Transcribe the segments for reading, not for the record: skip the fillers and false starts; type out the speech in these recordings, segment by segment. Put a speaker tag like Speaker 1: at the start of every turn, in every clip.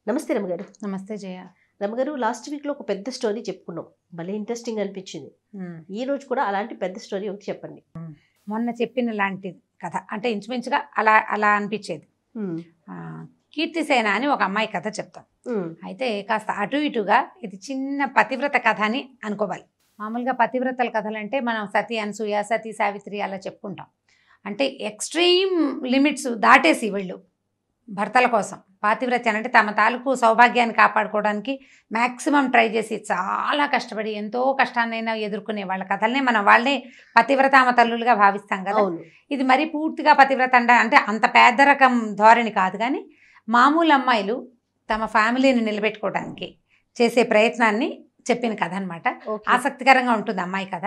Speaker 1: నమస్తే రమగారు.
Speaker 2: నమస్తే జయ.
Speaker 1: రమగారు, లాస్ట్ వీక్లో ఒక పెద్ద స్టోరీ చెప్పుకున్నాం, భలే ఇంట్రెస్టింగ్ అనిపించింది. ఈ రోజు కూడా అలాంటి పెద్ద స్టోరీ ఒకటి చెప్పండి.
Speaker 2: మొన్న చెప్పిన లాంటి కథ అంటే ఇంచుమించుగా అలా అలా అనిపించేది. కీర్తిసేన అని ఒక అమ్మాయి కథ చెప్తాం. అయితే కాస్త అటు ఇటుగా ఇది చిన్న పతివ్రత కథ అని అనుకోవాలి. మామూలుగా పతివ్రతల కథలు అంటే మనం సతీ అనసూయ, సతీ సావిత్రి అలా చెప్పుకుంటాం. అంటే ఎక్స్ట్రీమ్ లిమిట్స్ దాటేసి వీళ్ళు భర్తల కోసం పాతివ్రత్యాన్ని అంటే తమ తాలూకు సౌభాగ్యాన్ని కాపాడుకోవడానికి మ్యాక్సిమం ట్రై చేసి చాలా కష్టపడి ఎంతో కష్టాన్నైనా ఎదుర్కొనే వాళ్ళ కథల్ని మనం వాళ్ళని పతివ్రతామ తల్లులుగా భావిస్తాం కదా. ఇది మరీ పూర్తిగా పతివ్రత అంటే అంత పేద రకం ధోరణి కాదు, కానీ మామూలు అమ్మాయిలు తమ ఫ్యామిలీని నిలబెట్టుకోవడానికి చేసే ప్రయత్నాన్ని చెప్పిన కథ అనమాట. ఆసక్తికరంగా ఉంటుంది అమ్మాయి కథ.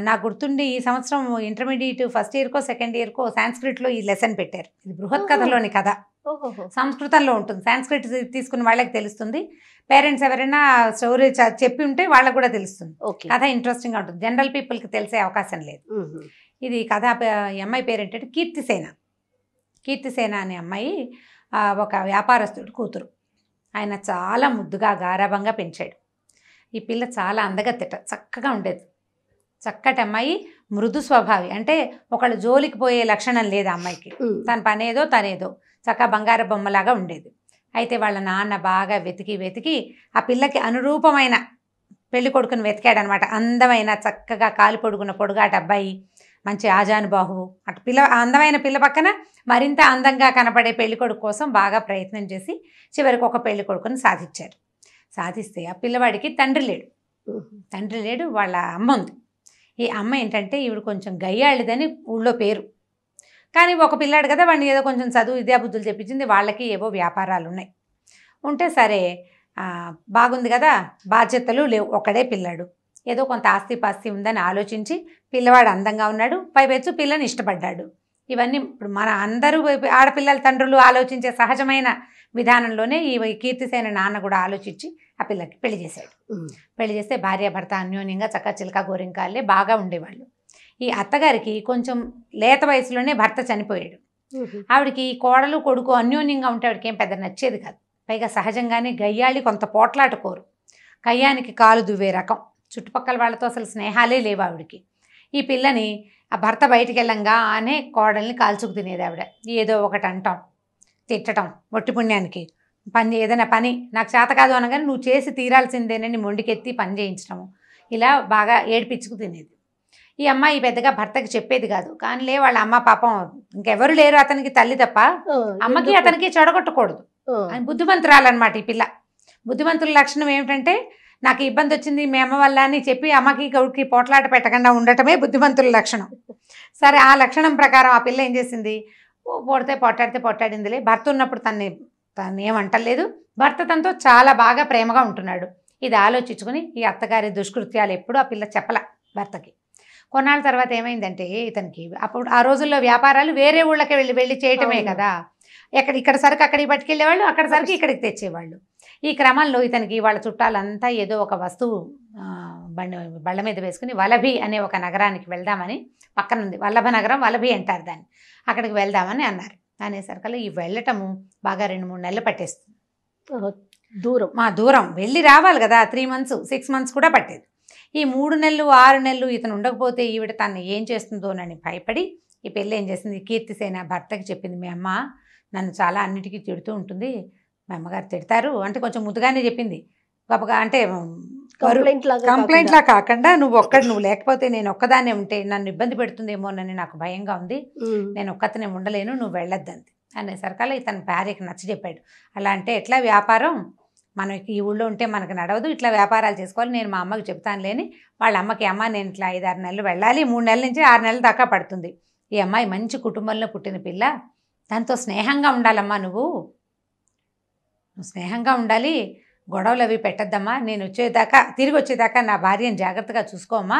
Speaker 2: నాకు గుర్తుండి ఈ సంవత్సరం ఇంటర్మీడియట్ ఫస్ట్ ఇయర్కో సెకండ్ ఇయర్కో సాంస్క్రిట్లో ఈ లెసన్ పెట్టారు. ఇది బృహత్ కథలోని కథ, సంస్కృతంలో ఉంటుంది. సాంస్క్రిట్ తీసుకున్న వాళ్ళకి తెలుస్తుంది. పేరెంట్స్ ఎవరైనా స్టోరీ చెప్పి ఉంటే వాళ్ళకు కూడా తెలుస్తుంది. కథ ఇంట్రెస్టింగ్గా ఉంటుంది, జనరల్ పీపుల్కి తెలిసే అవకాశం లేదు. ఇది కథ అమ్మాయి పేరు ఏంటంటే కీర్తిసేన. కీర్తిసేన అనే అమ్మాయి ఒక వ్యాపారస్తుడు కూతురు. ఆయన చాలా ముద్దుగా గారాభంగా పెంచాడు. ఈ పిల్ల చాలా అందగత్తెట, చక్కగా ఉండేది. చక్కటి అమ్మాయి, మృదు స్వభావి, అంటే ఒకళ్ళు జోలికి పోయే లక్షణం లేదు ఆ అమ్మాయికి. తన పనేదో తనేదో చక్కగా బంగారు బొమ్మలాగా ఉండేది. అయితే వాళ్ళ నాన్న బాగా వెతికి ఆ పిల్లకి అనురూపమైన పెళ్లి కొడుకుని వెతికాడనమాట. అందమైన చక్కగా కాలు పొడుగున పొడుగాటి అబ్బాయి, మంచి ఆజానుబాహువు. అటు అందమైన పిల్ల పక్కన మరింత అందంగా కనపడే పెళ్లి కొడుకు కోసం బాగా ప్రయత్నం చేసి చివరికి ఒక పెళ్లి కొడుకుని సాధించారు. సాధిస్తే ఆ పిల్లవాడికి తండ్రి లేడు, వాళ్ళ అమ్మ ఉంది. ఈ అమ్మ ఏంటంటే ఈవిడ కొంచెం గయ్యాళ్ళిదని ఊళ్ళో పేరు. కానీ ఒక పిల్లాడు కదా, వాడిని ఏదో కొంచెం చదువు విద్యాబుద్ధులు చెప్పించింది. వాళ్ళకి ఏవో వ్యాపారాలు ఉన్నాయి. ఉంటే సరే బాగుంది కదా, బాధ్యతలు లేవు, ఒకడే పిల్లాడు, ఏదో కొంత ఆస్తిపాస్తి ఉందని ఆలోచించి పిల్లవాడు అందంగా ఉన్నాడు, పైపెచ్చు పిల్లని ఇష్టపడ్డాడు. ఇవన్నీ ఇప్పుడు మన అందరూ ఆడపిల్లల తండ్రులు ఆలోచించే సహజమైన విధానంలోనే ఈ కీర్తిసేన నాన్న కూడా ఆలోచించి ఆ పిల్లకి పెళ్లి చేశాడు. పెళ్లి చేస్తే భార్యాభర్త అన్యోన్యంగా చక్క చిలక గోరింకాలే బాగా ఉండేవాళ్ళు. ఈ అత్తగారికి కొంచెం లేత వయసులోనే భర్త చనిపోయాడు. ఆవిడకి కోడలు కొడుకు అన్యోన్యంగా ఉంటే ఆవిడకి ఏం పెద్ద నచ్చేది కాదు. పైగా సహజంగానే గయ్యాళి, కొంత పోట్లాట కోరు, కయ్యానికి కాలు దువ్వే రకం. చుట్టుపక్కల వాళ్ళతో అసలు స్నేహాలే లేవు ఆవిడకి. ఈ పిల్లని ఆ భర్త బయటికి వెళ్ళంగానే కోడల్ని కాల్చుకు తినేది ఆవిడ. ఏదో ఒకటి అంటాం, తిట్టడం, ఒట్టి పుణ్యానికి ఏదైనా పని నాకు చేత కాదు అనగానే నువ్వు చేసి తీరాల్సిందేనని మొండికెత్తి పని చేయించడము, ఇలా బాగా ఏడిపించుకు తినేది. ఈ అమ్మాయి పెద్దగా భర్తకి చెప్పేది కాదు. కానీ వాళ్ళ అమ్మ పాపం ఇంకెవరు లేరు అతనికి, తల్లి తప్ప, అమ్మకి అతనికి చెడగొట్టకూడదు అని బుద్ధిమంతురాలన్నమాట ఈ పిల్ల. బుద్ధిమంతుల లక్షణం ఏమిటంటే నాకు ఇబ్బంది వచ్చింది మీ అమ్మ వల్ల అని చెప్పి అమ్మకి గౌడికి పోట్లాట పెట్టకుండా ఉండటమే బుద్ధిమంతుల లక్షణం. సరే, ఆ లక్షణం ప్రకారం ఆ పిల్ల ఏం చేసింది, పోట్లాడితే పోట్లాడిందిలే. భర్త ఉన్నప్పుడు తను ఏమంటలేదు, భర్త తనతో చాలా బాగా ప్రేమగా ఉంటున్నాడు. ఇది ఆలోచించుకుని ఈ అత్తగారి దుష్కృత్యాలు ఎప్పుడు ఆ పిల్ల చెప్పల భర్తకి. కొన్నాళ్ళ తర్వాత ఏమైందంటే ఇతనికి అప్పుడు ఆ రోజుల్లో వ్యాపారాలు వేరే ఊళ్ళకి వెళ్ళి చేయటమే కదా. ఇక్కడ సరుకు అక్కడికి పట్టుకెళ్ళేవాళ్ళు, అక్కడ సరుకు ఇక్కడికి తెచ్చేవాళ్ళు. ఈ క్రమంలో ఇతనికి వాళ్ళ చుట్టాలంతా ఏదో ఒక వస్తువు బళ్ళ మీద వేసుకుని వలభి అనే ఒక నగరానికి వెళ్దామని, పక్కన ఉంది వల్లభ నగరం, వలభి అంటారు దాన్ని, అక్కడికి వెళ్దామని అన్నారు. అనేసరికల్లా ఈ వెళ్ళటము బాగా 2-3 నెలలు పట్టేస్తుంది. దూరం వెళ్ళి రావాలి కదా, 3 months 6 months కూడా పట్టేది. ఈ 3 నెలలు 6 నెలలు ఇతను ఉండకపోతే ఈవిడ తను ఏం చేస్తుందోనని భయపడి ఈ పెళ్ళి ఏం చేసింది, కీర్తిసేన భర్తకి చెప్పింది, మీ అమ్మ నన్ను చాలా అన్నిటికీ తిడుతూ ఉంటుంది, మీ అమ్మగారు తిడతారు అంటే కొంచెం ముద్దుగానే చెప్పింది. గొప్పగా అంటే కంప్లైంట్లా కాకుండా నువ్వు లేకపోతే నేను ఒక్కదాన్నే ఉంటే నన్ను ఇబ్బంది పెడుతుందేమోనని నాకు భయంగా ఉంది, నేను ఒక్కతనే ఉండలేను, నువ్వు వెళ్ళొద్దంది. అనేసరికల్లా ఇతను భార్యకి నచ్చజెప్పాడు. అలా అంటే ఎట్లా వ్యాపారం, మనకి ఈ ఊళ్ళో ఉంటే మనకు నడవదు, ఇట్లా వ్యాపారాలు చేసుకోవాలి, నేను మా అమ్మకి చెప్తాను లేని వాళ్ళ అమ్మకి, అమ్మ నేను ఇట్లా 5-6 నెలలు వెళ్ళాలి, 3 నెలల నుంచి 6 నెలల దాకా పడుతుంది. ఈ అమ్మాయి మంచి కుటుంబంలో పుట్టిన పిల్ల, దాంతో స్నేహంగా ఉండాలమ్మా, నువ్వు స్నేహంగా ఉండాలి, గొడవలు అవి పెట్టద్దమ్మా, నేను తిరిగి వచ్చేదాకా నా భార్యను జాగ్రత్తగా చూసుకోమ్మా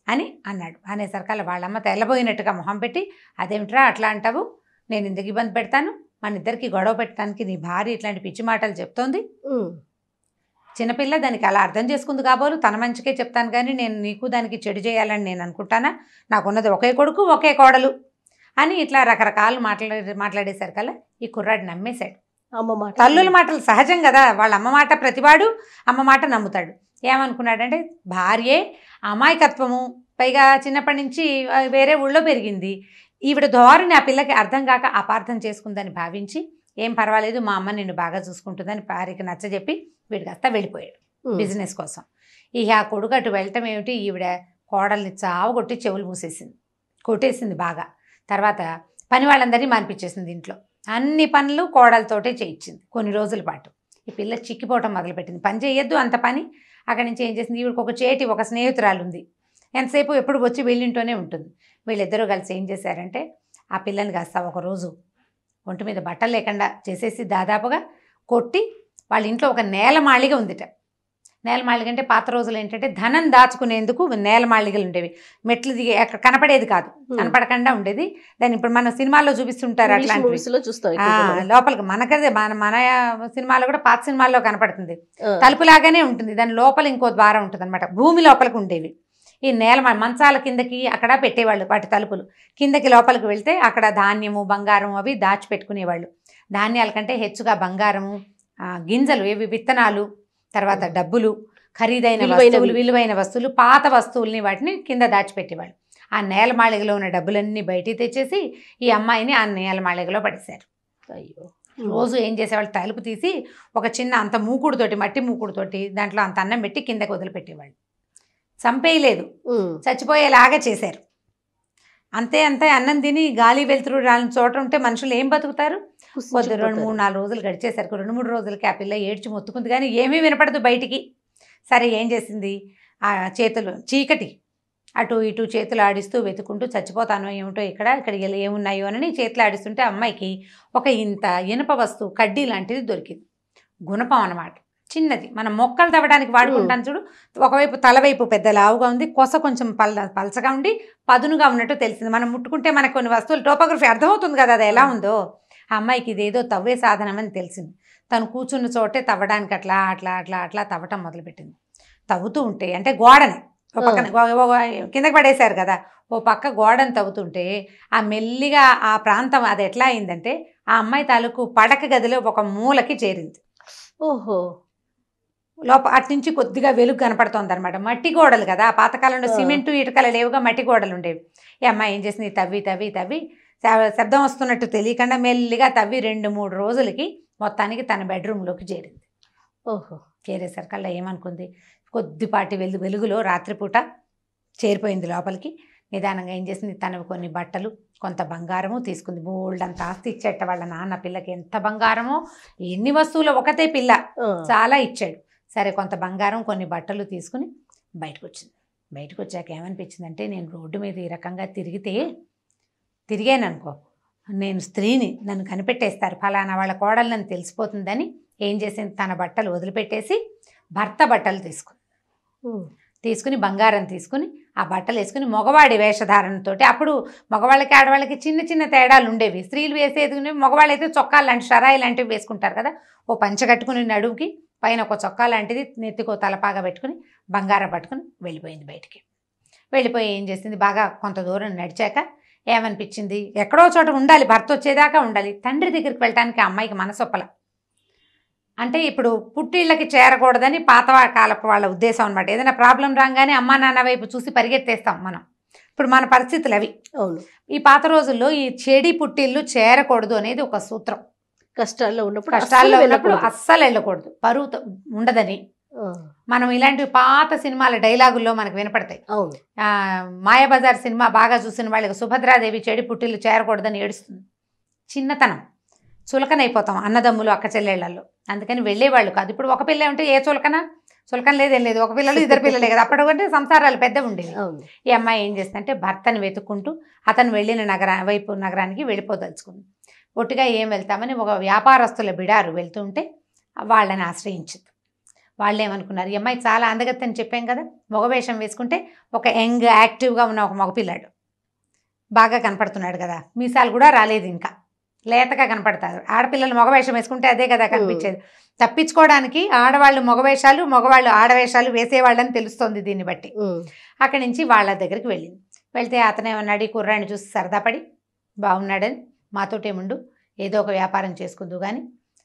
Speaker 2: అని అన్నాడు. అనేసరికల్లా వాళ్ళమ్మ తెల్లబోయినట్టుగా మొహం పెట్టి, అదేమిట్రా అట్లా అంటావు, నేను ఎందుకు ఇబ్బంది పెడతాను, మన ఇద్దరికి గొడవ పెట్టడానికి నీ భార్య ఇట్లాంటి పిచ్చి మాటలు చెప్తోంది, చిన్నపిల్ల దానికి అలా అర్థం చేసుకుంది కాబోలు, తన మంచికే చెప్తాను కానీ నేను నీకు దానికి చెడు చేయాలని నేను అనుకుంటానా, నాకున్నది ఒకే కొడుకు ఒకే కోడలు అని ఇట్లా రకరకాలు మాట్లాడేసరికల్లా ఈ కుర్రాడు నమ్మేశాడు.
Speaker 1: అమ్మ మాట
Speaker 2: తల్లుల మాటలు సహజం కదా, వాళ్ళ అమ్మ మాట ప్రతివాడు అమ్మ మాట నమ్ముతాడు. ఏమనుకున్నాడంటే భార్యే అమాయకత్వము, పైగా చిన్నప్పటి నుంచి వేరే ఊళ్ళో పెరిగింది, ఈవిడ ధోరణి ఆ పిల్లకి అర్థం కాక అపార్థం చేసుకుందని భావించి ఏం పర్వాలేదు మా అమ్మ నిన్ను బాగా చూసుకుంటుందని భార్యకి నచ్చజెప్పి వీడు కాస్త వెళ్ళిపోయాడు బిజినెస్ కోసం. ఇక ఆ కొడుకు అటు వెళ్ళటం ఏమిటి, ఈవిడ కోడల్ని చావగొట్టి చెవులు మూసేసింది, కొట్టేసింది బాగా. తర్వాత పని వాళ్ళందరినీ మానిపించేసింది, ఇంట్లో అన్ని పనులు కోడలతోటే చేయించింది కొన్ని రోజుల పాటు. ఈ పిల్ల చిక్కిపోవటం మొదలుపెట్టింది, పని చేయొద్దు అంత పని. అక్కడి నుంచి ఏం చేసింది, ఈవిడికి ఒక స్నేహితురాలు ఉంది, ఎంతసేపు ఎప్పుడు వచ్చి వీళ్ళింటూనే ఉంటుంది. వీళ్ళిద్దరూ కలిసి ఏం చేశారంటే ఆ పిల్లని కాస్త ఒకరోజు ఒంటి మీద బట్టలు లేకుండా చేసేసి దాదాపుగా కొట్టి, వాళ్ళ ఇంట్లో ఒక నేలమాళిగ ఉందిట. నేలమాళిగ అంటే పాత రోజులు ఏంటంటే ధనం దాచుకునేందుకు నేలమాళిగలు ఉండేవి, మెట్లు దిగి అక్కడ కనపడేది కాదు, కనపడకుండా ఉండేది. దాన్ని ఇప్పుడు మన సినిమాల్లో చూపిస్తుంటారు, అట్లాంటివి లోపలికి మనకదే మన సినిమాలో కూడా పాత సినిమాల్లో కనపడుతుంది, తలుపులాగానే ఉంటుంది, దాని లోపల ఇంకో ద్వారం ఉంటుంది అనమాట, భూమి లోపలికి ఉండేవి. ఈ మంచాల కిందకి అక్కడ పెట్టేవాళ్ళు వాటి తలుపులు, కిందకి లోపలికి వెళ్తే అక్కడ ధాన్యము బంగారం అవి దాచిపెట్టుకునేవాళ్ళు. ధాన్యాల కంటే హెచ్చుగా బంగారము, గింజలు ఏవి విత్తనాలు, తర్వాత డబ్బులు, ఖరీదైన వస్తువులు, విలువైన వస్తువులు, పాత వస్తువుల్ని వాటిని కింద దాచిపెట్టేవాళ్ళు. ఆ నేలమాళిగలో ఉన్న డబ్బులన్నీ బయటికి తెచ్చేసి ఈ అమ్మాయిని ఆ నేలమాళిగలో పడేశారు.
Speaker 1: అయ్యో.
Speaker 2: రోజు ఏం చేసేవాళ్ళు, తలుపు తీసి ఒక చిన్న అంత మూకుడుతోటి, మట్టి మూకుడుతోటి దాంట్లో అంత అన్నం పెట్టి కిందకి వదిలిపెట్టేవాళ్ళు. చంపేయలేదు, చచ్చిపోయేలాగా చేశారు. అంతే అన్నం తిని గాలి వెలుతురు రాని చోట ఉంటే మనుషులు ఏం బతుకుతారు? కొద్ది 2-3-4 రోజులు గడిచేసరికి 2-3 రోజులకి ఆ పిల్ల ఏడ్చి మొత్తుకుంది, కానీ ఏమీ వినపడదు బయటికి. సరే ఏం చేసింది, ఆ చేతులు చీకటి అటు ఇటు చేతులు ఆడిస్తూ వెతుకుంటూ చచ్చిపోతానో ఏమిటో ఇక్కడ ఏమున్నాయో అని చేతులు ఆడిస్తుంటే అమ్మాయికి ఒక ఇంత ఇనుప వస్తువు కడ్డీ లాంటిది దొరికింది. గుణపం అన్నమాట, చిన్నది, మనం మొక్కలు తవ్వడానికి వాడుకుంటాం చూడు. ఒకవైపు తలవైపు పెద్ద లావుగా ఉంది, కొస కొంచెం పలచగా ఉండి పదునుగా ఉన్నట్టు తెలిసింది. మనం ముట్టుకుంటే మనకు కొన్ని వస్తువులు టోపోగ్రఫీ అర్థమవుతుంది కదా అది ఎలా ఉందో. ఆ అమ్మాయికి ఇదేదో తవ్వే సాధనం అని తెలిసింది. తను కూర్చున్న చోటే తవ్వడానికి అట్లా అట్లా అట్లా అట్లా తవ్వటం మొదలుపెట్టింది. తవ్వుతూ ఉంటే అంటే గోడని ఓ పక్కన కిందకి పడేశారు కదా, ఓ పక్క గోడని తవ్వుతుంటే ఆ మెల్లిగా ఆ ప్రాంతం అది ఎట్లా అయిందంటే ఆ అమ్మాయి తాలూకు పడక గదిలో ఒక మూలకి చేరింది.
Speaker 1: ఓహో.
Speaker 2: అటు నుంచి కొద్దిగా వెలుగు కనపడుతోంది అనమాట. మట్టి గోడలు కదా, పాతకాలంలో సిమెంటు ఇటుకలు లేవుగా, మట్టి గోడలు ఉండేవి. ఈ అమ్మాయి ఏం చేసింది, తవ్వి శబ్దం వస్తున్నట్టు తెలియకుండా మెల్లిగా తవ్వి 2-3 రోజులకి మొత్తానికి తన బెడ్రూమ్లోకి చేరింది.
Speaker 1: ఓహో.
Speaker 2: చేరేసరికల్లా ఏమనుకుంది, కొద్దిపాటి వెలుగులో రాత్రిపూట చేరిపోయింది లోపలికి. నిదానంగా ఏం చేసింది, తనకు కొన్ని బట్టలు కొంత బంగారము తీసుకుంది. బోల్డ్ అంత ఆస్తి ఇచ్చేట వాళ్ళ నాన్న పిల్లకి, ఎంత బంగారమో, ఎన్ని వస్తువులు, ఒకతే పిల్ల చాలా ఇచ్చాడు. సరే కొంత బంగారం కొన్ని బట్టలు తీసుకుని బయటకు వచ్చింది. బయటకు వచ్చాక ఏమనిపించిందంటే, నేను రోడ్డు మీద ఈ రకంగా తిరిగాను అనుకో, నేను స్త్రీని, నన్ను కనిపెట్టేస్తారు, ఫలానా వాళ్ళ కోడలు నన్ను తెలిసిపోతుందని ఏం చేసింది, తన బట్టలు వదిలిపెట్టేసి భర్త బట్టలు తీసుకుని బంగారం తీసుకుని ఆ బట్టలు వేసుకుని మగవాడి వేషధారణతో, అప్పుడు మగవాళ్ళకి ఆడవాళ్ళకి చిన్న చిన్న తేడాలు ఉండేవి. స్త్రీలు వేసేది, మగవాళ్ళు అయితే చొక్కాలు లాంటి షరాయి లాంటివి వేసుకుంటారు కదా, ఓ పంచ కట్టుకుని నడువుకి పైన ఒక చొక్కా లాంటిది, నెత్తికో తలపాగా పెట్టుకుని బంగారం పట్టుకుని వెళ్ళిపోయింది బయటికి. వెళ్ళిపోయి ఏం చేసింది, బాగా కొంత దూరం నడిచాక ఏమనిపించింది, ఎక్కడో చోట ఉండాలి, భర్త వచ్చేదాకా ఉండాలి. తండ్రి దగ్గరికి వెళ్ళటానికి ఆ అమ్మాయికి మనసొప్పల. అంటే ఇప్పుడు పుట్టిళ్ళకి చేరకూడదని పాత కాలపు వాళ్ళ ఉద్దేశం అనమాట. ఏదైనా ప్రాబ్లం రాగానే అమ్మా నాన్న వైపు చూసి పరిగెత్తేస్తాం మనం. ఇప్పుడు మన పరిస్థితులు అవి.
Speaker 1: అవును.
Speaker 2: ఈ పాత రోజుల్లో ఈ చెడి పుట్టిళ్ళు చేరకూడదు అనేది ఒక సూత్రం.
Speaker 1: కష్టాల్లో ఉన్నప్పుడు
Speaker 2: అస్సలు వెళ్ళకూడదు, పరువు ఉండదని. మనం ఇలాంటి పాత సినిమాల డైలాగుల్లో మనకు వినపడతాయి. మాయాబజార్ సినిమా బాగా చూసిన వాళ్ళకి సుభద్రాదేవి చెడి పుట్టిళ్ళు చేరకూడదని ఏడుస్తుంది. చిన్నతనం, చులకనైపోతాం అన్నదమ్ములు అక్క చెల్లెళ్లలో. అందుకని వెళ్ళేవాళ్ళు కాదు. ఇప్పుడు ఒక పిల్ల ఉంటే ఏ చులకన లేదేం లేదు, ఒక పిల్లలు 2 పిల్లలే కదా, అప్పటికంటే సంసారాలు పెద్ద ఉండేవి. ఈ అమ్మాయి ఏం చేస్తుందంటే భర్తను వెతుక్కుంటూ అతను వెళ్ళిన నగరానికి వెళ్ళిపోదలుచుకుంది. ఒట్టిగా ఏం వెళ్తామని ఒక వ్యాపారస్తుల బిడారు వెళ్తుంటే వాళ్ళని ఆశ్రయించింది. వాళ్ళు ఏమనుకున్నారు, ఈ అమ్మాయి చాలా అందగత్తి అని చెప్పాం కదా, మగవేషం వేసుకుంటే ఒక యంగ్ యాక్టివ్గా ఉన్న ఒక మగపిల్లాడు బాగా కనపడుతున్నాడు కదా, మీసాలు కూడా రాలేదు, ఇంకా లేతగా కనపడతారు. ఆడపిల్లలు మగవేషం వేసుకుంటే అదే కదా కనిపించేది. తప్పించుకోవడానికి ఆడవాళ్ళు మగవేషాలు, మగవాళ్ళు ఆడవేషాలు వేసేవాళ్ళని తెలుస్తోంది దీన్ని బట్టి. అక్కడి నుంచి వాళ్ళ దగ్గరికి వెళ్ళింది. వెళ్తే అతనేమన్నాడు, ఈ కుర్రాడిని చూసి సరదాపడి, బాగున్నాడని మాతోటేముండు, ఏదో ఒక వ్యాపారం చేసుకుందు కానీ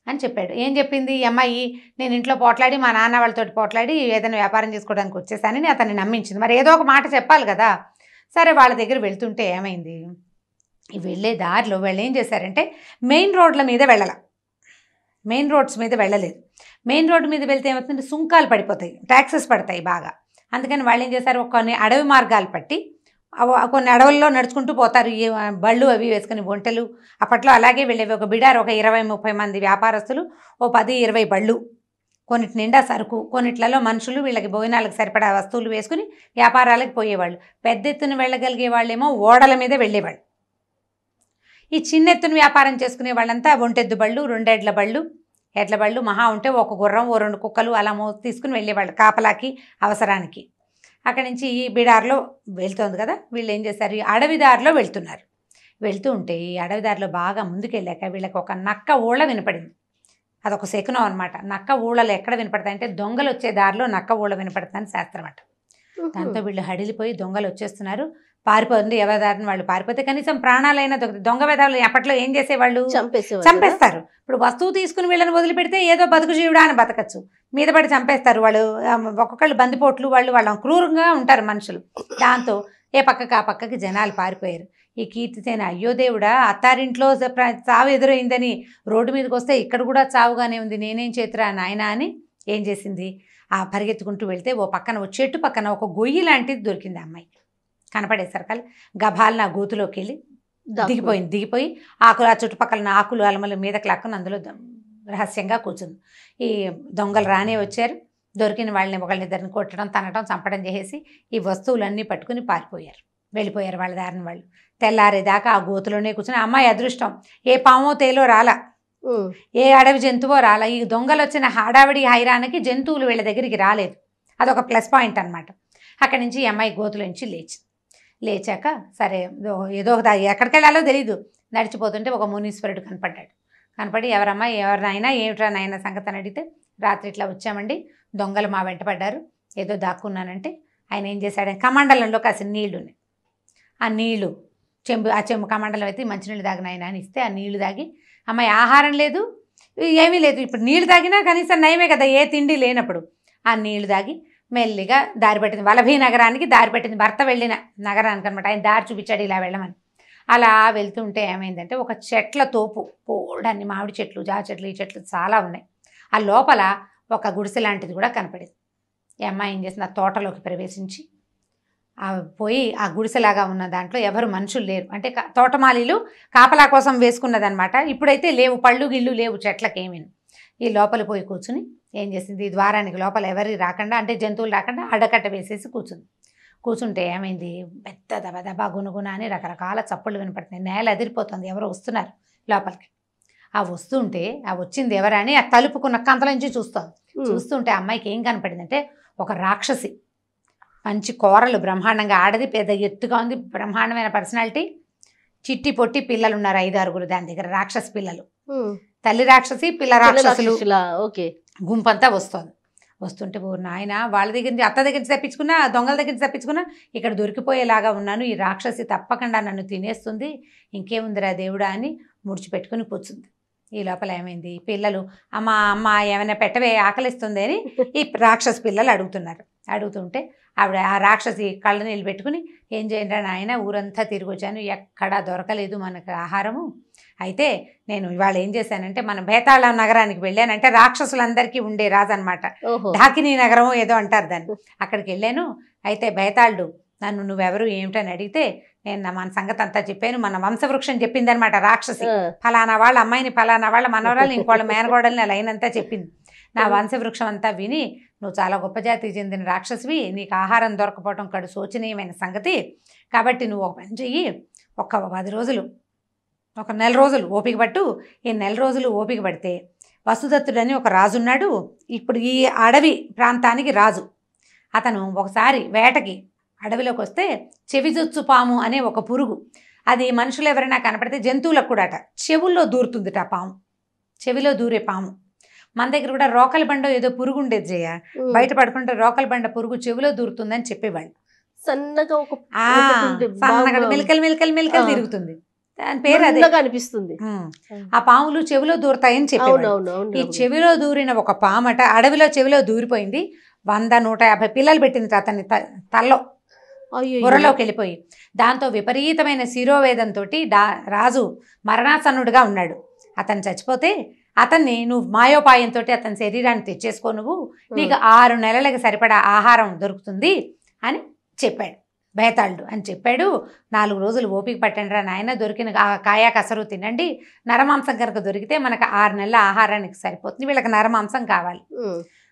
Speaker 2: అని చెప్పాడు. ఏం చెప్పింది ఈ అమ్మాయి, నేను ఇంట్లో పోట్లాడి మా నాన్న వాళ్ళతో పోట్లాడి ఏదైనా వ్యాపారం చేసుకోవడానికి వచ్చేసానని అతన్ని నమ్మించింది. మరి ఏదో ఒక మాట చెప్పాలి కదా. సరే వాళ్ళ దగ్గర వెళ్తుంటే ఏమైంది, ఈ వెళ్ళే దారిలో వాళ్ళు ఏం చేశారంటే మెయిన్ రోడ్ల మీద వెళ్ళాల, మెయిన్ రోడ్స్ మీద వెళ్ళలేదు. మెయిన్ రోడ్డు మీద వెళ్తే ఏమవుతుందంటే సుంకాలు పడిపోతాయి, ట్యాక్సెస్ పడతాయి బాగా. అందుకని వాళ్ళు ఏం చేశారు, కొన్ని అడవి మార్గాలు పట్టి కొన్ని అడవుల్లో నడుచుకుంటూ పోతారు, ఈ బళ్ళు అవి వేసుకుని ఒంటెలు. అప్పట్లో అలాగే వెళ్ళేవి. ఒక బిడారు ఒక 20-30 మంది వ్యాపారస్తులు, ఓ 10-20 బళ్ళు, కొన్నిటి నిండా సరుకు, కొన్నిట్లలో మనుషులు, వీళ్ళకి భోజనాలకు సరిపడా వస్తువులు వేసుకుని వ్యాపారాలకు పోయేవాళ్ళు. పెద్ద ఎత్తున వెళ్ళగలిగే వాళ్ళేమో ఓడల మీద వెళ్ళేవాళ్ళు. ఈ చిన్న ఎత్తున వ్యాపారం చేసుకునే వాళ్ళంతా ఒంటెద్దు బళ్ళు, 2 ఎడ్ల బళ్ళు, ఎడ్ల బళ్ళు మహా ఉంటే ఒక గుర్రం, ఓ 2 కుక్కలు అలా తీసుకుని వెళ్ళేవాళ్ళు కాపలాకి, అవసరానికి. అక్కడి నుంచి ఈ బిడార్లో వెళ్తోంది కదా, వీళ్ళు ఏం చేశారు, ఈ అడవిదారిలో వెళ్తున్నారు. వెళ్తూ ఉంటే ఈ అడవిదారిలో బాగా ముందుకెళ్ళాక వీళ్ళకి ఒక నక్క ఊళ్ళ వినపడింది. అదొక శకునం అనమాట. నక్క ఊళ్ళలు ఎక్కడ వినపడతాయంటే దొంగలు వచ్చే దారిలో నక్క ఊళ్ళ వినపడతాయని శాస్త్రం అంట. దాంతో వీళ్ళు హడిలిపోయి దొంగలు వచ్చేస్తున్నారు, పారిపోతుంది, ఎవరి దారిని వాళ్ళు పారిపోతే కనీసం ప్రాణాలైనా దొంగ వేదాలు అప్పట్లో ఏం చేసేవాళ్ళు, చంపేస్తారు. ఇప్పుడు వస్తువు తీసుకుని వీళ్ళని వదిలిపెడితే ఏదో బతుకు జీవుడా అని బతకచ్చు, మీద పడి చంపేస్తారు వాళ్ళు. ఒక్కొక్కళ్ళు బందిపోట్లు, వాళ్ళ క్రూరంగా ఉంటారు మనుషులు. దాంతో ఏ పక్కకి ఆ పక్కకి జనాలు పారిపోయారు. ఈ కీర్తిసేన అయ్యో దేవుడా, అత్తారింట్లో చావు ఎదురైందని రోడ్డు మీదకి వస్తే ఇక్కడ కూడా చావుగానే ఉంది, నేనేం చేతురా నాయనా అని ఏం చేసింది, ఆ పరిగెత్తుకుంటూ వెళ్తే ఓ చెట్టు పక్కన ఒక గొయ్యి లాంటిది దొరికింది. అమ్మాయి కనపడేసరికల్ గభాలను ఆ గోతులోకి వెళ్ళి దిగిపోయి ఆ చుట్టుపక్కల ఆకులు అలమల మీదకి లాక్కుని అందులో రహస్యంగా కూర్చుంది. ఈ దొంగలు రానే వచ్చారు, దొరికిన వాళ్ళని ఒకళ్ళిద్దరిని కొట్టడం, తనటం, చంపడం చేసేసి ఈ వస్తువులన్నీ పట్టుకుని వెళ్ళిపోయారు వాళ్ళ దారిని వాళ్ళు. తెల్లారేదాకా ఆ గోతులోనే కూర్చుని అమ్మాయి అదృష్టం ఏ పామో తేలో రాలా, ఏ అడవి జంతువో రాలా. ఈ దొంగలు వచ్చిన హడావిడి హైరానికి జంతువులు వీళ్ళ దగ్గరికి రాలేదు. అదొక ప్లస్ పాయింట్ అనమాట. అక్కడి నుంచి ఈ అమ్మాయి గోతులోంచి లేచాక సరే ఏదో ఎక్కడికి వెళ్ళాలో తెలీదు, నడిచిపోతుంటే ఒక మునీశ్వరుడు కనపడి ఎవరమ్మా, ఎవరినైనా ఏమిట్రా నాయన సంగతి అని అడిగితే, రాత్రి ఇట్లా వచ్చామండి, దొంగలు మా వెంట పడ్డారు, ఏదో దాక్కున్నానంటే ఆయన ఏం చేశాడు, కమండలంలో కాసిన నీళ్లున్నాయి, ఆ నీళ్లు చెంబు కమండలం అయితే మంచినీళ్ళు తాగిన ఆయన అని ఇస్తే ఆ నీళ్లు తాగి, అమ్మాయి ఆహారం లేదు ఏమీ లేదు, ఇప్పుడు నీళ్లు తాగినా కనీసం నయమే కదా, ఏ తిండి లేనప్పుడు. ఆ నీళ్లు తాగి మెల్లిగా దారి పట్టింది, వలభీ నగరానికి దారి పట్టింది, భర్త వెళ్ళిన నగరానికి అనమాట. ఆయన దారి చూపించాడు ఇలా వెళ్ళమని. అలా వెళ్తుంటే ఏమైందంటే ఒక చెట్ల తోపు, పోడన్ని మామిడి చెట్లు, జామ చెట్లు, ఈ చెట్లు చాలా ఉన్నాయి. ఆ లోపల ఒక గుడిసె లాంటిది కూడా కనపడింది. ఈ అమ్మాయి ఏం చేసింది, ఆ తోటలోకి ప్రవేశించి పోయి ఆ గుడిసెలాగా ఉన్న దాంట్లో ఎవరు మనుషులు లేరు, అంటే తోటమాలీలు కాపలా కోసం వేసుకున్నదనమాట. ఇప్పుడైతే లేవు, పళ్ళు గిళ్ళు లేవు చెట్లకేమీ. ఈ లోపల పోయి కూర్చుని ఏం చేసింది, ద్వారానికి లోపల ఎవరి రాకుండా, అంటే జంతువులు రాకుండా అడ్డకట్ట వేసేసి కూర్చుంటే ఏమైంది, పెద్ద దబదబా గునుగున అని రకరకాల చప్పుళ్ళు వినపడుతున్నాయి, నేల అదిరిపోతుంది, ఎవరో వస్తున్నారు లోపలికి. ఆ వస్తుంటే ఆ వచ్చింది ఎవరని ఆ తలుపుకున్న కంతల నుంచి చూస్తుంటే అమ్మాయికి ఏం కనపడిందంటే ఒక రాక్షసి, మంచి కూరలు, బ్రహ్మాండంగా ఆడది, పెద్ద ఎత్తుగా ఉంది, బ్రహ్మాండమైన పర్సనాలిటీ, చిట్టి పొట్టి పిల్లలు ఉన్నారు 5-6 దాని దగ్గర, రాక్షసి పిల్లలు, తల్లి రాక్షసి పిల్ల రాక్షసులు గుంపంతా వస్తుంటే ఓ నాయన, వాళ్ళ దగ్గర నుంచి అత్త దగ్గర నుంచి తప్పించుకున్నా, దొంగల దగ్గర నుంచి తప్పించుకున్నా, ఇక్కడ దొరికిపోయేలాగా ఉన్నాను, ఈ రాక్షసి తప్పకుండా నన్ను తినేస్తుంది, ఇంకేముందిరా దేవుడా అని ముడిచిపెట్టుకుని కూర్చుంది. ఈ లోపల ఏమైంది, పిల్లలు అమ్మ ఏమైనా పెట్టవే, ఆకలిస్తుంది అని ఈ రాక్షసి పిల్లలు అడుగుతుంటే ఆవిడ ఆ రాక్షసి కళ్ళ నీళ్ళు పెట్టుకుని, ఏం చేయండి నాయన, ఊరంతా తిరిగి వచ్చాను, ఎక్కడా దొరకలేదు మనకు ఆహారము, అయితే నేను ఇవాళ ఏం చేశానంటే మన బేతాళ నగరానికి వెళ్ళానంటే రాక్షసులందరికీ ఉండే రాజు అనమాట, ఢాకినీ నగరం ఏదో అంటారు దాన్ని, అక్కడికి వెళ్ళాను. అయితే బేతాళుడు నన్ను నువ్వెవరు ఏమిటని అడిగితే నేను మన సంగతి అంతా చెప్పాను, మన వంశవృక్షం చెప్పింది అనమాట రాక్షసి, ఫలానా వాళ్ళ అమ్మాయిని, ఫలానా వాళ్ళ మనవరాలు, ఇంకోళ్ళ మేనగోడల్ని అలా అయినంతా చెప్పింది. నా వంశవృక్షం అంతా విని, నువ్వు చాలా గొప్ప జాతికి చెందిన రాక్షసివి, నీకు ఆహారం దొరకపోవడం కడు శోచనీయమైన సంగతి, కాబట్టి నువ్వు ఒక పని చెయ్యి, ఒక 10 రోజులు, ఒక 1 నెల రోజులు ఓపిక పట్టు. ఈ 1 నెల రోజులు ఓపిక పడితే వసుదత్తుడని ఒక రాజున్నాడు, ఇప్పుడు ఈ అడవి ప్రాంతానికి రాజు. అతను ఒకసారి వేటకి అడవిలోకి వస్తే చెవిజొచ్చు పాము అనే ఒక పురుగు, అది మనుషులు ఎవరైనా కనపడితే జంతువులకు కూడా చెవుల్లో దూరుతుందిట ఆ పాము, చెవిలో దూరే పాము. మన దగ్గర కూడా రోకల బండ ఏదో పురుగు ఉండేది జయ, బయట పడుకుంటే రోకల బండ పురుగు చెవిలో దూరుతుందని చెప్పేవాళ్ళు.
Speaker 1: సన్నగా
Speaker 2: సన్నగా మెలికలు తిరుగుతుంది. దాని పేరు అదే
Speaker 1: అనిపిస్తుంది.
Speaker 2: ఆ పాములు చెవిలో దూరతాయని చెప్పారు. ఈ చెవిలో దూరిన ఒక పామట అడవిలో చెవిలో దూరిపోయింది. 100-150 పిల్లలు పెట్టింది అతన్ని తల్లో బుర్రలోకి వెళ్ళిపోయి. దాంతో విపరీతమైన శిరోవేదంతో రాజు మరణాసన్నుడిగా ఉన్నాడు. అతను చచ్చిపోతే అతన్ని నువ్వు మాయోపాయంతో అతని శరీరాన్ని తెచ్చేసుకో, నువ్వు నీకు 6 నెలలకు సరిపడా ఆహారం దొరుకుతుంది అని చెప్పాడు. బేతాళుడు అని చెప్పాడు. 4 రోజులు ఓపిక పట్టండి రా నాయన, దొరికిన కాయా కసరు తినండి, నరమాంసం కనుక దొరికితే మనకు 6 నెలల ఆహారానికి సరిపోతుంది, వీళ్ళకి నరమాంసం కావాలి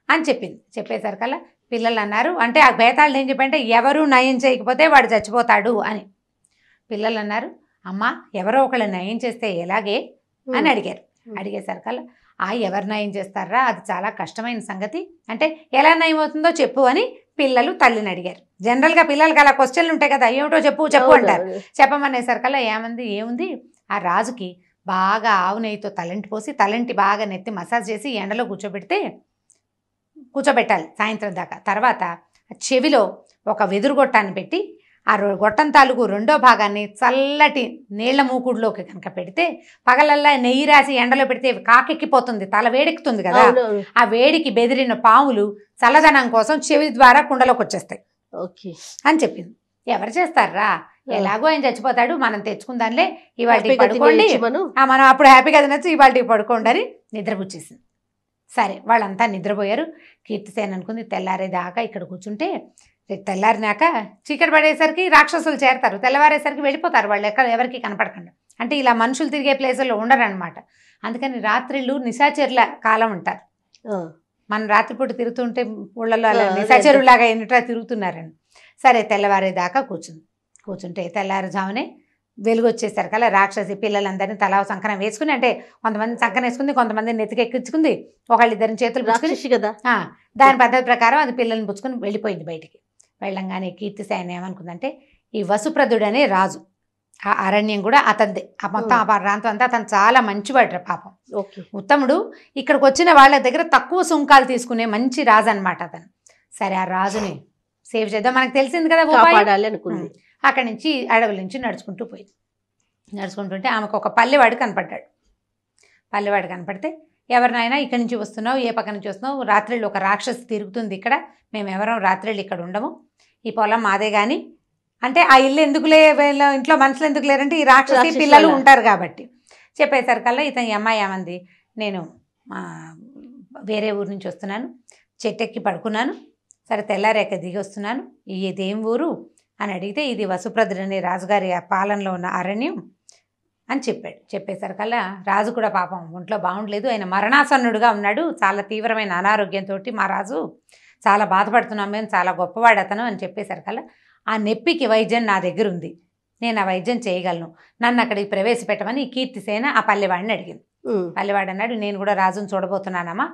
Speaker 2: అని చెప్పింది. చెప్పేసరికల్లా పిల్లలు అన్నారు, అంటే ఆ బేతాళుడు ఏం చెప్పంటే ఎవరు నయం చేయకపోతే వాడు చచ్చిపోతాడు అని. పిల్లలు అన్నారు, అమ్మ ఎవరో ఒకళ్ళు నయం చేస్తే ఎలాగే అని అడిగారు. అడిగేసరికల్లా ఎవరు నయం చేస్తారా, అది చాలా కష్టమైన సంగతి, అంటే ఎలా నయం అవుతుందో చెప్పు అని పిల్లలు తల్లిని అడిగారు. జనరల్గా పిల్లలకి అలా క్వశ్చన్లు ఉంటాయి కదా, ఏమిటో చెప్పు చెప్పు అంటారు. చెప్పమనేసరికల్లా ఏముంది, ఆ రాజుకి బాగా ఆవు నెయ్యితో తలంటి పోసి తలంటి బాగా నెత్తి మసాజ్ చేసి ఎండలో కూర్చోబెట్టాలి సాయంత్రం దాకా. తర్వాత చెవిలో ఒక వెదురుగొట్టాన్ని పెట్టి ఆ గొట్టం తాలూకు 2వ భాగాన్ని చల్లటి నీళ్ల మూకుడులోకి కనుక పెడితే పగలల్లా నెయ్యి రాసి ఎండలో పెడితే కాకెక్కిపోతుంది, తల వేడెక్కుతుంది కదా, ఆ వేడికి బెదిరిన పాములు చల్లదనం కోసం చెవి ద్వారా కుండలోకి వచ్చేస్తాయి అని చెప్పింది. ఎవరు చేస్తారా, ఎలాగో ఆయన చచ్చిపోతాడు, మనం తెచ్చుకుందాంలే, ఇవాళకి పడుకోండి, మనం అప్పుడు హ్యాపీగా తినచ్చు, ఇవాళకి పడుకోండి అని నిద్రపుచ్చేసింది. సరే వాళ్ళంతా నిద్రపోయారు. కీర్తిసేన అనుకుంది తెల్లారేదాకా ఇక్కడ కూర్చుంటే తెల్లారినాక చీకటి పడేసరికి రాక్షసులు చేరతారు, తెల్లవారేసరికి వెళ్ళిపోతారు వాళ్ళు, ఎవరికి కనపడకుండా. అంటే ఇలా మనుషులు తిరిగే ప్లేసుల్లో ఉండరనమాట. అందుకని రాత్రిళ్ళు నిశాచరుల కాలం ఉంటారు. మనం రాత్రిపూట తిరుగుతుంటే ఊళ్ళలో అలా నిశాచరులాగా ఎన్నిట్లా తిరుగుతున్నారని. సరే తెల్లవారేదాకా కూర్చుంటే తెల్లారుజామునే వెలుగు వచ్చేసరికి అలా రాక్షసి పిల్లలందరినీ తలా సంకనం వేసుకుని, అంటే కొంతమంది సంకనం వేసుకుంది, కొంతమంది నెత్తికెక్కించుకుంది, ఒకళ్ళిద్దరిని చేతులు పుచ్చుకుని కదా దాని పద్ధతి ప్రకారం అది పిల్లల్ని పుచ్చుకుని వెళ్ళిపోయింది బయటికి. వెళ్ళంగానే కీర్తిసేన ఏమనుకుందంటే ఈ వసుప్రదుడు అనే రాజు, ఆ అరణ్యం కూడా అతనిదే, ఆ మొత్తం ఆ ప్రాంతం అంతా అతను చాలా మంచివాడు పాపం, ఉత్తముడు. ఇక్కడికి వచ్చిన వాళ్ళ దగ్గర తక్కువ సుంకాలు తీసుకునే మంచి రాజు అనమాట అతను. సరే ఆ రాజుని సేవ్ చేద్దాం, మనకు తెలిసింది కదా అనుకుంది. అక్కడి నుంచి అడవుల నుంచి నడుచుకుంటూ పోయింది. నడుచుకుంటుంటే ఆమెకు ఒక పల్లెవాడు కనపడ్డాడు. పల్లెవాడు కనపడితే ఎవరినైనా ఇక్కడి నుంచి వస్తున్నావు, ఏ పక్క నుంచి వస్తున్నావు, రాత్రిళ్ళు ఒక రాక్షసి తిరుగుతుంది ఇక్కడ, మేము ఎవరం రాత్రిళ్ళు ఇక్కడ ఉండము, ఈ పొలం మాదే కానీ, అంటే ఆ ఇల్లు ఎందుకులే, వీళ్ళ ఇంట్లో మనుషులు ఎందుకు లేరంటే ఈ రాక్షసి పిల్లలు ఉంటారు కాబట్టి. చెప్పేసరికల్లా ఇతని అమ్మాయి ఏమంది, నేను వేరే ఊరు నుంచి వస్తున్నాను, చెట్టెక్కి పడుకున్నాను, సరే తెల్లారేక దిగి వస్తున్నాను, ఇదేం ఊరు అని అడిగితే ఇది వసుప్రదుడు అనే రాజుగారి పాలనలో ఉన్న అరణ్యం అని చెప్పాడు. చెప్పేసరికల్లా రాజు కూడా పాపం ఒంట్లో బాగుండలేదు, ఆయన మరణాసన్నుడుగా ఉన్నాడు, చాలా తీవ్రమైన అనారోగ్యంతో మా రాజు చాలా బాధపడుతున్నాం, మేము చాలా గొప్పవాడు అతను అని చెప్పేసరికల్లా ఆ నొప్పికి వైద్యం నా దగ్గర ఉంది, నేను ఆ వైద్యం చేయగలను, నన్ను అక్కడికి ప్రవేశపెట్టమని ఈ కీర్తిసేన ఆ పల్లెవాడిని అడిగింది. పల్లెవాడు అన్నాడు, నేను కూడా రాజును చూడబోతున్నానమ్మా,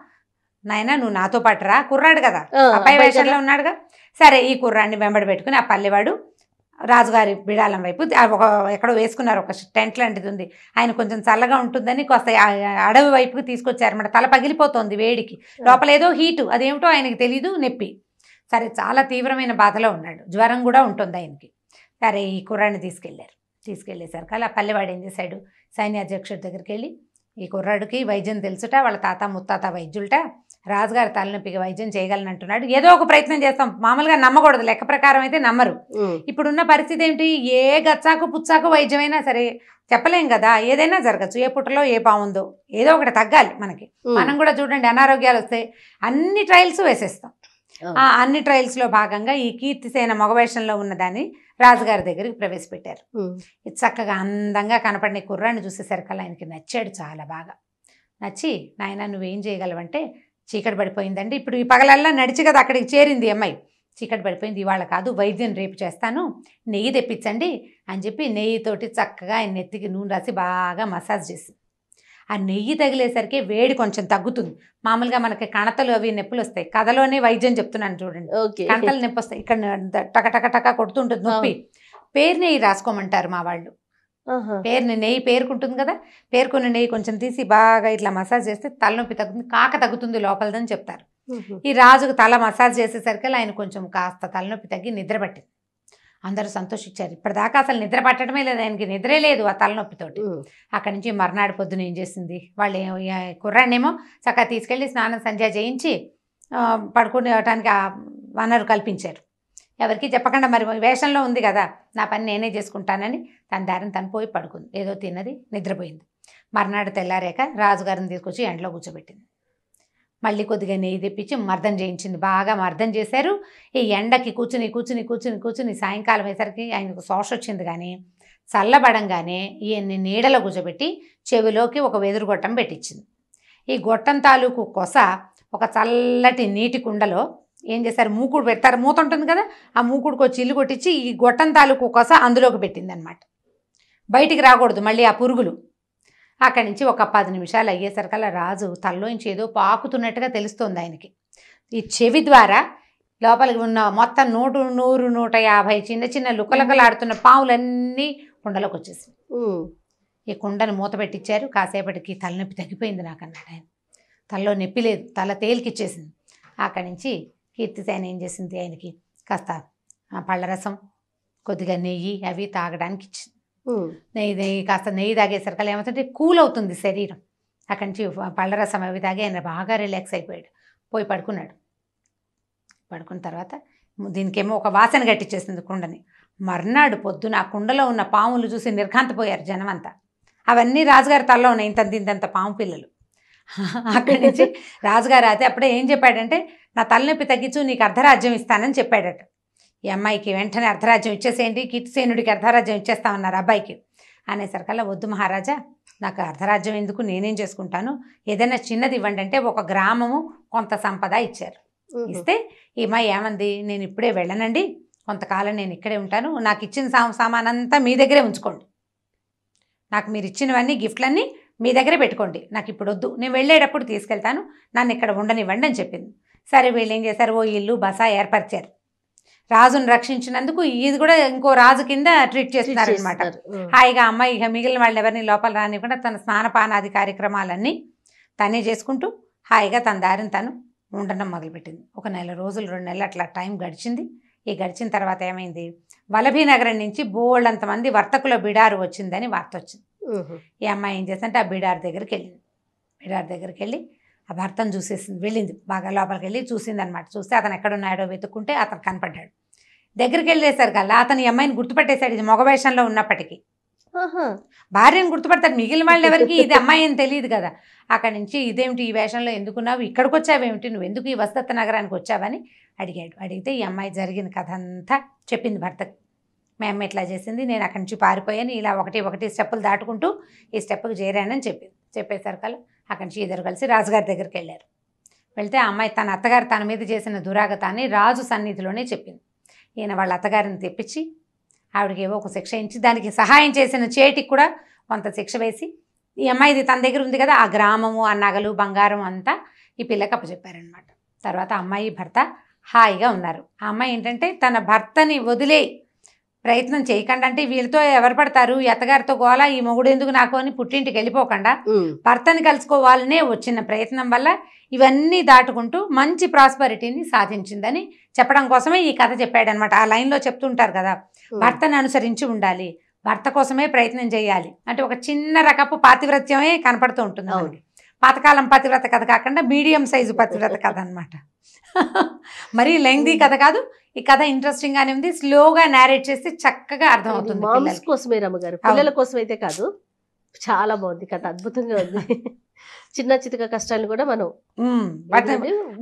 Speaker 2: నాయన నువ్వు నాతో పాటు రా, కుర్రాడు కదా అబ్బాయి వేషంలో ఉన్నాడుగా. సరే ఈ కుర్రాడిని వెంబడి పెట్టుకుని ఆ పల్లెవాడు రాజుగారి బిడాలం వైపు ఎక్కడో వేసుకున్నారు, ఒక టెంట్ లాంటిది ఉంది, ఆయన కొంచెం చల్లగా ఉంటుందని కాస్త అడవి వైపుకి తీసుకొచ్చారన్నమాట. తల పగిలిపోతుంది వేడికి, లోపల ఏదో హీటు, అదేమిటో ఆయనకి తెలీదు, నొప్పి. సరే చాలా తీవ్రమైన బాధలో ఉన్నాడు, జ్వరం కూడా ఉంటుంది ఆయనకి. సరే ఈ కుర్రాడిని తీసుకెళ్ళేసరికి అలా పల్లెవాడు ఏం చేశాడు, సైన్యాధ్యక్షుడి దగ్గరికి వెళ్ళి ఈ కుర్రాడికి వైద్యం తెలుసుట, వాళ్ళ తాత ముత్తాత వైద్యులట, రాజుగారి తలనొప్పికి వైద్యం చేయగలనంటున్నాడు, ఏదో ఒక ప్రయత్నం చేస్తాం, మామూలుగా నమ్మకూడదు, లెక్క ప్రకారం అయితే నమ్మరు. ఇప్పుడున్న పరిస్థితి ఏంటి, ఏ గచ్చాకు పుచ్చాకు వైద్యమైనా సరే చెప్పలేం కదా, ఏదైనా జరగచ్చు, ఏ పుట్టలో ఏ పాముందో ఏదో ఒకటి తగ్గాలి మనకి. మనం కూడా చూడండి అనారోగ్యాలు వస్తే అన్ని ట్రయల్స్ వేసేస్తాం. ఆ అన్ని ట్రయల్స్లో భాగంగా ఈ కీర్తిసేన మగవేషంలో ఉన్నదాన్ని రాజుగారి దగ్గరికి ప్రవేశపెట్టారు. ఇది చక్కగా అందంగా కనపడిన కుర్రాన్ని చూసేసరికల్లా ఆయనకి నచ్చాడు, చాలా బాగా నచ్చి, నాయన నువ్వేం చేయగలవంటే, చీకటి పడిపోయిందండి, ఇప్పుడు ఈ పగలల్లా నడిచి కదా అక్కడికి చేరింది అమ్మాయి, చీకటి పడిపోయింది, ఇవాళ కాదు వైద్యం రేపు చేస్తాను, నెయ్యి తెప్పించండి అని చెప్పి నెయ్యితోటి చక్కగా ఆయన నెత్తికి నూనె రాసి బాగా మసాజ్ చేసి, ఆ నెయ్యి తగిలేసరికి వేడి కొంచెం తగ్గుతుంది. మామూలుగా మనకి కణతలు అవి నొప్పులు వస్తాయి, కథలోనే వైద్యం చెప్తున్నాను చూడండి, కణతలు నొప్పి వస్తాయి, ఇక్కడ టక టక టక కొడుతుంటుంది నొప్పి, పేరు నెయ్యి రాసుకోమంటారు మా వాళ్ళు. నెయ్యి పేరుకుంటుంది కదా, పేరుకున్న నెయ్యి కొంచెం తీసి బాగా ఇట్లా మసాజ్ చేస్తే తలనొప్పి తగ్గుతుంది, కాక తగ్గుతుంది లోపలదని చెప్తారు. ఈ రాజుకు తల మసాజ్ చేసేసరికి ఆయన కొంచెం కాస్త తలనొప్పి తగ్గి నిద్ర పట్టింది. అందరూ సంతోషించారు. ఇప్పటిదాకా అసలు నిద్ర పట్టడమే లేదు, ఆయనకి నిద్రే లేదు ఆ తలనొప్పితోటి. అక్కడి నుంచి మర్నాడు పొద్దున ఏం చేసింది, వాళ్ళు కుర్రాన్నేమో చక్కగా తీసుకెళ్ళి స్నానం సంధ్య చేయించి పడుకునేటానికి వనరు కల్పించారు. ఎవరికి చెప్పకుండా, మరి వేషంలో ఉంది కదా, నా పని నేనే చేసుకుంటానని తన దారిని తను పోయి పడుకుంది. ఏదో తిన్నది, నిద్రపోయింది. మర్నాడు తెల్లారాక రాజుగారిని తీసుకొచ్చి ఎండలో కూర్చోబెట్టింది. మళ్ళీ కొద్దిగా నెయ్యి తెప్పించి మర్దన చేయించింది. బాగా మర్దన చేశారు. ఈ ఎండకి కూర్చుని కూర్చుని కూర్చుని కూర్చుని సాయంకాలం అయ్యేసరికి ఆయనకు శోష వచ్చింది. కానీ చల్లబడంగానే ఈయన్ని నీడలో కూర్చోబెట్టి చెవిలోకి ఒక వెదురు గొట్టం పెట్టించింది. ఈ గొట్టం తాలూకు కొస ఒక చల్లటి నీటి కుండలో ఏం చేశారు, మూకుడు పెడతారు, మూత ఉంటుంది కదా, ఆ మూకుడుకు వచ్చి ఇల్లు కొట్టించి ఈ గొట్టం తాలూకు కొస అందులోకి పెట్టింది అనమాట. బయటికి రాకూడదు మళ్ళీ ఆ పురుగులు. అక్కడి నుంచి ఒక 10 నిమిషాలు అయ్యేసరికల్లా రాజు తల్లోంచి ఏదో పాకుతున్నట్టుగా తెలుస్తోంది ఆయనకి. ఈ చెవి ద్వారా లోపలికి ఉన్న మొత్తం 100, 150 చిన్న చిన్న లుకలుకలాడుతున్న పాములన్నీ కుండలోకి వచ్చేసింది. ఈ కుండను మూత పెట్టించారు. కాసేపటికి తలనొప్పి తగ్గిపోయింది నాకు అన్నాడు ఆయన. తలలో నొప్పి లేదు, తల తేలికిచ్చేసింది. అక్కడి నుంచి కీర్తిసేన ఏం చేసింది, ఆయనకి కాస్త పళ్ళరసం, కొద్దిగా నెయ్యి అవి తాగడానికి ఇచ్చింది. నెయ్యి కాస్త నెయ్యి తాగేసరికల్లా ఏమవుతుంటే కూల్ అవుతుంది శరీరం. అక్కడి నుంచి పళ్ళరసం అవి తాగి ఆయన బాగా రిలాక్స్ అయిపోయాడు. పోయి పడుకున్నాడు. పడుకున్న తర్వాత దీనికేమో ఒక వాసన గట్టిచ్చేసింది కుండని. మర్నాడు పొద్దున ఆ కుండలో ఉన్న పాములు చూసి నిర్ఘాంతపోయారు జనం అంతా. అవన్నీ రాజుగారి తలలో ఉన్నాయి, ఇంతంత పాము పిల్లలు. అక్కడి నుంచి రాజుగారు అయితే అప్పుడే ఏం చెప్పాడంటే, నా తలనొప్పి తగ్గించు, నీకు అర్ధరాజ్యం ఇస్తానని చెప్పాడట. ఈ అమ్మాయికి వెంటనే అర్ధరాజ్యం ఇచ్చేసేయండి, కీర్తిసేనుడికి అర్ధరాజ్యం ఇచ్చేస్తామన్నారు అబ్బాయికి. అనేసరికల్లా వద్దు మహారాజా, నాకు అర్ధరాజ్యం ఎందుకు, నేనేం చేసుకుంటాను, ఏదైనా చిన్నది ఇవ్వండి అంటే ఒక గ్రామము కొంత సంపద ఇచ్చారు. ఇస్తే ఈ అమ్మాయి ఏమంది, నేను ఇప్పుడే వెళ్ళనండి, కొంతకాలం నేను ఇక్కడే ఉంటాను, నాకు ఇచ్చిన సామానంతా మీ దగ్గరే ఉంచుకోండి, నాకు మీరు ఇచ్చినవన్నీ గిఫ్ట్లన్నీ మీ దగ్గరే పెట్టుకోండి, నాకు ఇప్పుడు వద్దు, నేను వెళ్ళేటప్పుడు తీసుకెళ్తాను, నన్ను ఇక్కడ ఉండనివ్వండి అని చెప్పింది. సరే వీళ్ళు ఏం చేశారు, ఓ ఇల్లు బస ఏర్పరిచారు. రాజును రక్షించినందుకు ఇది కూడా ఇంకో రాజు కింద ట్రీట్ చేస్తున్నారు అనమాట. హాయిగా అమ్మాయి ఇక మిగిలిన వాళ్ళు ఎవరిని లోపల రానివ్వకుండా తన స్నానపానాది కార్యక్రమాలన్నీ తనే చేసుకుంటూ హాయిగా తన దారిని తను ఉండడం మొదలుపెట్టింది. ఒక 1 నెల రోజులు 2 నెలలు అట్లా టైం గడిచింది. ఈ గడిచిన తర్వాత ఏమైంది, వలభీనగరం నుంచి బోళ్ళంతమంది వర్తకుల బిడారు వచ్చిందని వార్త వచ్చింది. ఈ అమ్మాయి ఏం చేసిందంటే ఆ బిడారు దగ్గరికి వెళ్ళింది. బిడారు దగ్గరికి వెళ్ళి ఆ భర్తను చూసేసింది, వెళ్ళింది, బాగా లోపలికి వెళ్ళి చూసింది అనమాట. చూస్తే అతను ఎక్కడున్నాడో వెతుక్కుంటే అతను కనపడ్డాడు. దగ్గరికి వెళ్ళేసరికల్లా అతను ఈ అమ్మాయిని గుర్తుపట్టేశాడు, ఇది మగవేషంలో ఉన్నప్పటికీ. భార్యను గుర్తుపడతాడు, మిగిలిన వాళ్ళు ఎవరికి ఇది అమ్మాయి అని తెలియదు కదా. అక్కడి నుంచి ఇదేమిటి ఈ వేషంలో ఎందుకున్నావు, ఇక్కడికి వచ్చావేమిటి, నువ్వు ఎందుకు ఈ వసదత్త నగరానికి వచ్చావని అడిగాడు. అడిగితే ఈ అమ్మాయి జరిగిన కథ అంతా చెప్పింది భర్తకి. మా అమ్మ ఇట్లా చేసింది, నేను అక్కడి నుంచి పారిపోయాను, ఇలా ఒకటి స్టెప్పులు దాటుకుంటూ ఈ స్టెప్పుకి చేరానని చెప్పింది. చెప్పేసరికల్లా అక్కడి నుంచి ఇద్దరు కలిసి రాజుగారి దగ్గరికి వెళ్ళారు. వెళ్తే ఆ అమ్మాయి తన అత్తగారు తన మీద చేసిన దురాగతాన్ని రాజు సన్నిధిలోనే చెప్పింది. ఈయన వాళ్ళ అత్తగారిని తెప్పించి ఆవిడకి ఏవో ఒక శిక్ష ఇచ్చి దానికి సహాయం చేసిన చేటికి కూడా కొంత శిక్ష వేసి, ఈ అమ్మాయిది తన దగ్గర ఉంది కదా, ఆ గ్రామము, ఆ నగలు, బంగారం అంతా ఈ పిల్లకి అప్పచెప్పారనమాట. తర్వాత అమ్మాయి భర్త హాయిగా ఉన్నారు. ఆ అమ్మాయి ఏంటంటే తన భర్తని వదిలే ప్రయత్నం చేయకుండా, అంటే వీళ్ళతో ఎవరు పడతారు, ఈ అత్తగారితో గోలా, ఈ మొగుడు ఎందుకు నాకు అని పుట్టింటికి వెళ్ళిపోకుండా భర్తని కలుసుకోవాలనే వచ్చిన ప్రయత్నం వల్ల ఇవన్నీ దాటుకుంటూ మంచి ప్రాస్పరిటీని సాధించిందని చెప్పడం కోసమే ఈ కథ చెప్పాడనమాట. ఆ లైన్లో చెప్తుంటారు కదా, భర్తను అనుసరించి ఉండాలి, భర్త కోసమే ప్రయత్నం చేయాలి అంటే ఒక చిన్న రకపు పాతివ్రత్యమే కనపడుతూ ఉంటుంది మనకి. పాతకాలం పతివ్రత కథ కాకుండా మీడియం సైజు పతివ్రత కథ అనమాట. మరీ లెంగ్దీ కథ కాదు, ఈ కథ ఇంట్రెస్టింగ్ గానే ఉంది, స్లోగా నారేట్ చేస్తే చక్కగా అర్థమవుతుంది.
Speaker 1: మామ్స్ కోసమే రమ్మగారు, పిల్లల కోసం అయితే కాదు. చాలా బాగుంది కథ, అద్భుతంగా ఉంది. చిన్న చితక కష్టాలు కూడా మనం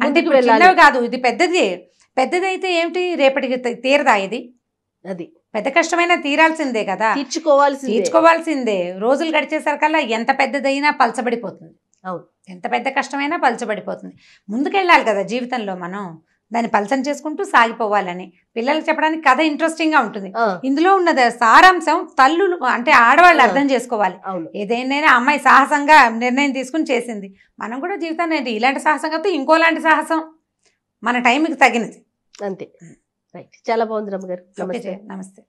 Speaker 2: అంటే చిన్నవి కాదు, ఇది పెద్దది. పెద్దదైతే ఏమిటి, రేపటికి తీరదా ఇది, అది పెద్ద కష్టమైనా తీరాల్సిందే కదా, తీర్చుకోవాల్సిందే. రోజులు గడిచేసరికల్లా ఎంత పెద్దదైనా పలచబడిపోతుంది. అవును, ఎంత పెద్ద కష్టమైనా పలచబడిపోతుంది. ముందుకెళ్ళాలి కదా జీవితంలో, మనం దాన్ని పలచన చేసుకుంటూ సాగిపోవాలని పిల్లలకు చెప్పడానికి కథ ఇంట్రెస్టింగ్ గా ఉంటుంది. ఇందులో ఉన్నది సారాంశం తల్లులు అంటే ఆడవాళ్ళు అర్థం చేసుకోవాలి. ఏదైనా అమ్మాయి సాహసంగా నిర్ణయం తీసుకుని చేసింది, మనం కూడా జీవితాన్ని ఇలాంటి సాహసం కాదు ఇంకోలాంటి సాహసం మన టైంకి తగినది అంతే. రైట్, చాలా బాగుంది రమ్మ గారు. నమస్తే.